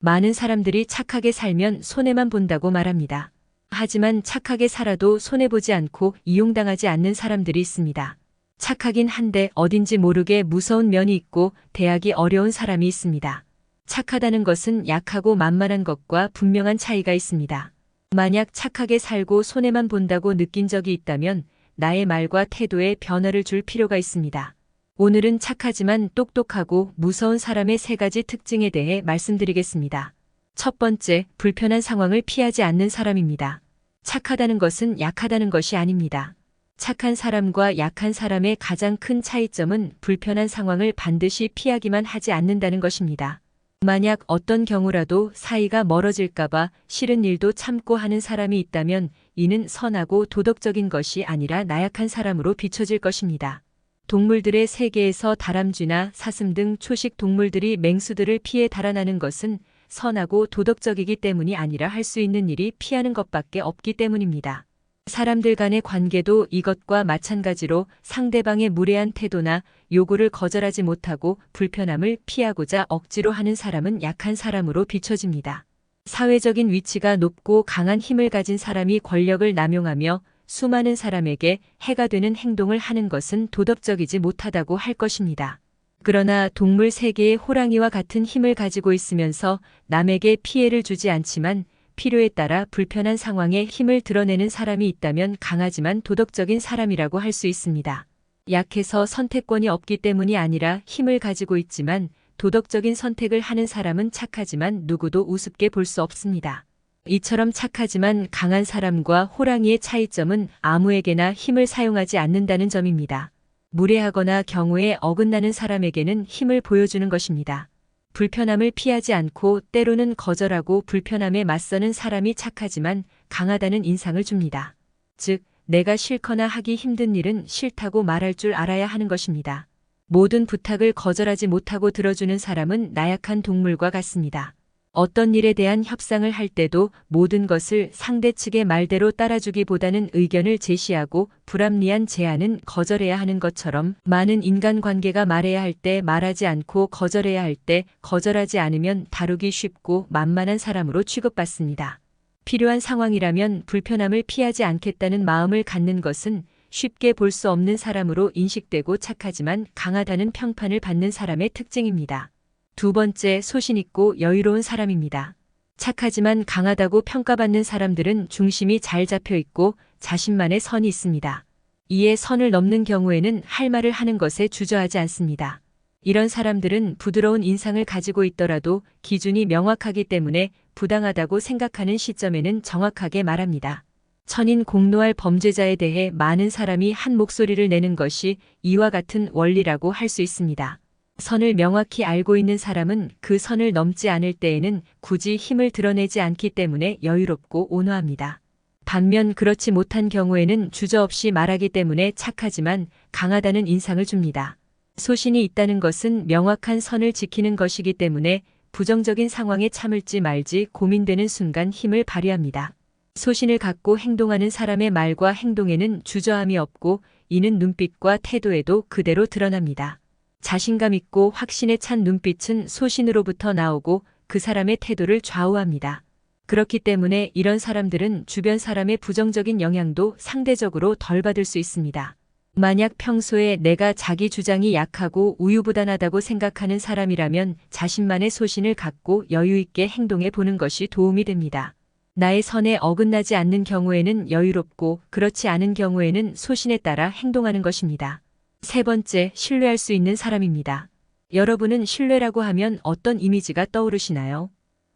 많은 사람들이 착하게 살면 손해만 본다고 말합니다. 하지만 착하게 살아도 손해보지 않고 이용당하지 않는 사람들이 있습니다. 착하긴 한데 어딘지 모르게 무서운 면이 있고 대하기 어려운 사람이 있습니다. 착하다는 것은 약하고 만만한 것과 분명한 차이가 있습니다. 만약 착하게 살고 손해만 본다고 느낀 적이 있다면 나의 말과 태도에 변화를 줄 필요가 있습니다. 오늘은 착하지만 똑똑하고 무서운 사람의 3가지 특징에 대해 말씀드리겠습니다. 첫 번째, 불편한 상황을 피하지 않는 사람입니다. 착하다는 것은 약하다는 것이 아닙니다. 착한 사람과 약한 사람의 가장 큰 차이점은 불편한 상황을 반드시 피하기만 하지 않는다는 것입니다. 만약 어떤 경우라도 사이가 멀어질까봐 싫은 일도 참고 하는 사람이 있다면 이는 선하고 도덕적인 것이 아니라 나약한 사람으로 비춰질 것입니다. 동물들의 세계에서 다람쥐나 사슴 등 초식 동물들이 맹수들을 피해 달아나는 것은 선하고 도덕적이기 때문이 아니라 할 수 있는 일이 피하는 것밖에 없기 때문입니다. 사람들 간의 관계도 이것과 마찬가지로 상대방의 무례한 태도나 요구를 거절하지 못하고 불편함을 피하고자 억지로 하는 사람은 약한 사람으로 비춰집니다. 사회적인 위치가 높고 강한 힘을 가진 사람이 권력을 남용하며 수많은 사람에게 해가 되는 행동을 하는 것은 도덕적이지 못하다고 할 것입니다. 그러나 동물 세계의 호랑이와 같은 힘을 가지고 있으면서 남에게 피해를 주지 않지만 필요에 따라 불편한 상황에 힘을 드러내는 사람이 있다면 강하지만 도덕적인 사람이라고 할 수 있습니다. 약해서 선택권이 없기 때문이 아니라 힘을 가지고 있지만 도덕적인 선택을 하는 사람은 착하지만 누구도 우습게 볼 수 없습니다. 이처럼 착하지만 강한 사람과 호랑이의 차이점은 아무에게나 힘을 사용하지 않는다는 점입니다. 무례하거나 경우에 어긋나는 사람에게는 힘을 보여주는 것입니다. 불편함을 피하지 않고 때로는 거절하고 불편함에 맞서는 사람이 착하지만 강하다는 인상을 줍니다. 즉, 내가 싫거나 하기 힘든 일은 싫다고 말할 줄 알아야 하는 것입니다. 모든 부탁을 거절하지 못하고 들어주는 사람은 나약한 동물과 같습니다. 어떤 일에 대한 협상을 할 때도 모든 것을 상대 측의 말대로 따라주기보다는 의견을 제시하고 불합리한 제안은 거절해야 하는 것처럼 많은 인간관계가 말해야 할 때 말하지 않고 거절해야 할 때 거절하지 않으면 다루기 쉽고 만만한 사람으로 취급받습니다. 필요한 상황이라면 불편함을 피하지 않겠다는 마음을 갖는 것은 쉽게 볼 수 없는 사람으로 인식되고 착하지만 강하다는 평판을 받는 사람의 특징입니다. 두 번째, 소신 있고 여유로운 사람입니다. 착하지만 강하다고 평가받는 사람들은 중심이 잘 잡혀 있고 자신만의 선이 있습니다. 이에 선을 넘는 경우에는 할 말을 하는 것에 주저하지 않습니다. 이런 사람들은 부드러운 인상을 가지고 있더라도 기준이 명확하기 때문에 부당하다고 생각하는 시점에는 정확하게 말합니다. 천인 공노할 범죄자에 대해 많은 사람이 한 목소리를 내는 것이 이와 같은 원리라고 할 수 있습니다. 선을 명확히 알고 있는 사람은 그 선을 넘지 않을 때에는 굳이 힘을 드러내지 않기 때문에 여유롭고 온화합니다. 반면 그렇지 못한 경우에는 주저없이 말하기 때문에 착하지만 강하다는 인상을 줍니다. 소신이 있다는 것은 명확한 선을 지키는 것이기 때문에 부정적인 상황에 참을지 말지 고민되는 순간 힘을 발휘합니다. 소신을 갖고 행동하는 사람의 말과 행동에는 주저함이 없고 이는 눈빛과 태도에도 그대로 드러납니다. 자신감 있고 확신에 찬 눈빛은 소신으로부터 나오고 그 사람의 태도를 좌우합니다. 그렇기 때문에 이런 사람들은 주변 사람의 부정적인 영향도 상대적으로 덜 받을 수 있습니다. 만약 평소에 내가 자기 주장이 약하고 우유부단하다고 생각하는 사람이라면 자신만의 소신을 갖고 여유 있게 행동해 보는 것이 도움이 됩니다. 나의 선에 어긋나지 않는 경우에는 여유롭고 그렇지 않은 경우에는 소신에 따라 행동하는 것입니다. 세 번째, 신뢰할 수 있는 사람입니다. 여러분은 신뢰라고 하면 어떤 이미지가 떠오르시나요?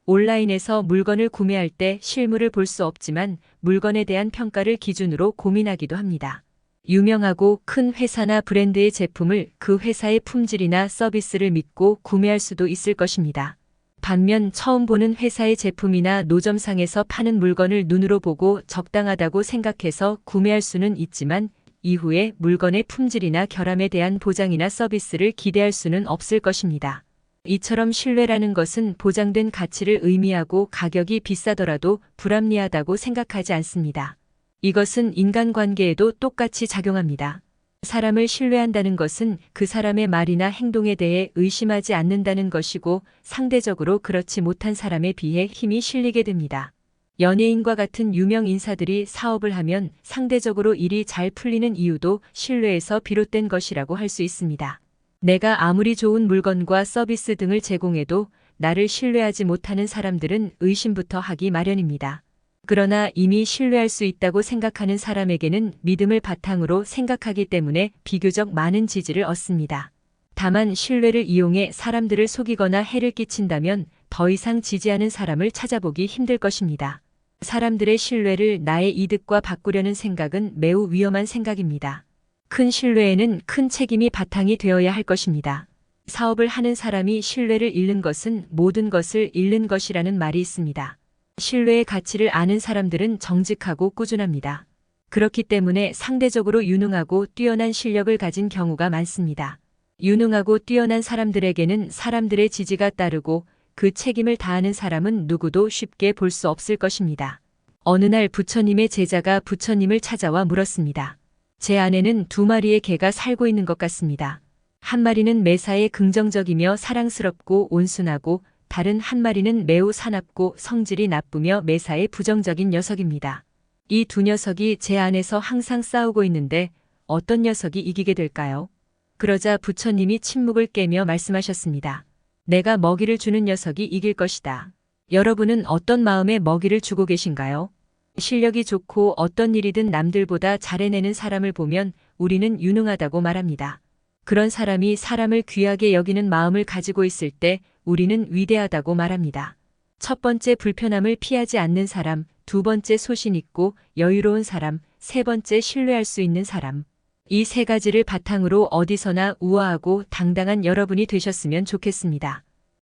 온라인에서 물건을 구매할 때 실물을 볼 수 없지만 물건에 대한 평가를 기준으로 고민하기도 합니다. 유명하고 큰 회사나 브랜드의 제품을 그 회사의 품질이나 서비스를 믿고 구매할 수도 있을 것입니다. 반면 처음 보는 회사의 제품이나 노점상에서 파는 물건을 눈으로 보고 적당하다고 생각해서 구매할 수는 있지만 이후에 물건의 품질이나 결함에 대한 보장이나 서비스를 기대할 수는 없을 것입니다. 이처럼 신뢰라는 것은 보장된 가치를 의미하고 가격이 비싸더라도 불합리하다고 생각하지 않습니다. 이것은 인간관계에도 똑같이 작용합니다. 사람을 신뢰한다는 것은 그 사람의 말이나 행동에 대해 의심하지 않는다는 것이고 상대적으로 그렇지 못한 사람에 비해 힘이 실리게 됩니다. 연예인과 같은 유명 인사들이 사업을 하면 상대적으로 일이 잘 풀리는 이유도 신뢰에서 비롯된 것이라고 할 수 있습니다. 내가 아무리 좋은 물건과 서비스 등을 제공해도 나를 신뢰하지 못하는 사람들은 의심부터 하기 마련입니다. 그러나 이미 신뢰할 수 있다고 생각하는 사람에게는 믿음을 바탕으로 생각하기 때문에 비교적 많은 지지를 얻습니다. 다만 신뢰를 이용해 사람들을 속이거나 해를 끼친다면 더 이상 지지하는 사람을 찾아보기 힘들 것입니다. 사람들의 신뢰를 나의 이득과 바꾸려는 생각은 매우 위험한 생각입니다. 큰 신뢰에는 큰 책임이 바탕이 되어야 할 것입니다. 사업을 하는 사람이 신뢰를 잃는 것은 모든 것을 잃는 것이라는 말이 있습니다. 신뢰의 가치를 아는 사람들은 정직하고 꾸준합니다. 그렇기 때문에 상대적으로 유능하고 뛰어난 실력을 가진 경우가 많습니다. 유능하고 뛰어난 사람들에게는 사람들의 지지가 따르고 그 책임을 다하는 사람은 누구도 쉽게 볼 수 없을 것입니다. 어느 날 부처님의 제자가 부처님을 찾아와 물었습니다. 제 안에는 2마리의 개가 살고 있는 것 같습니다. 한 마리는 매사에 긍정적이며 사랑스럽고 온순하고 다른 한 마리는 매우 사납고 성질이 나쁘며 매사에 부정적인 녀석입니다. 이 2녀석이 제 안에서 항상 싸우고 있는데 어떤 녀석이 이기게 될까요? 그러자 부처님이 침묵을 깨며 말씀하셨습니다. 내가 먹이를 주는 녀석이 이길 것이다. 여러분은 어떤 마음에 먹이를 주고 계신가요? 실력이 좋고 어떤 일이든 남들보다 잘해내는 사람을 보면 우리는 유능하다고 말합니다. 그런 사람이 사람을 귀하게 여기는 마음을 가지고 있을 때 우리는 위대하다고 말합니다. 첫 번째 불편함을 피하지 않는 사람, 2번째 소신 있고 여유로운 사람, 3번째 신뢰할 수 있는 사람. 이 3가지를 바탕으로 어디서나 우아하고 당당한 여러분이 되셨으면 좋겠습니다.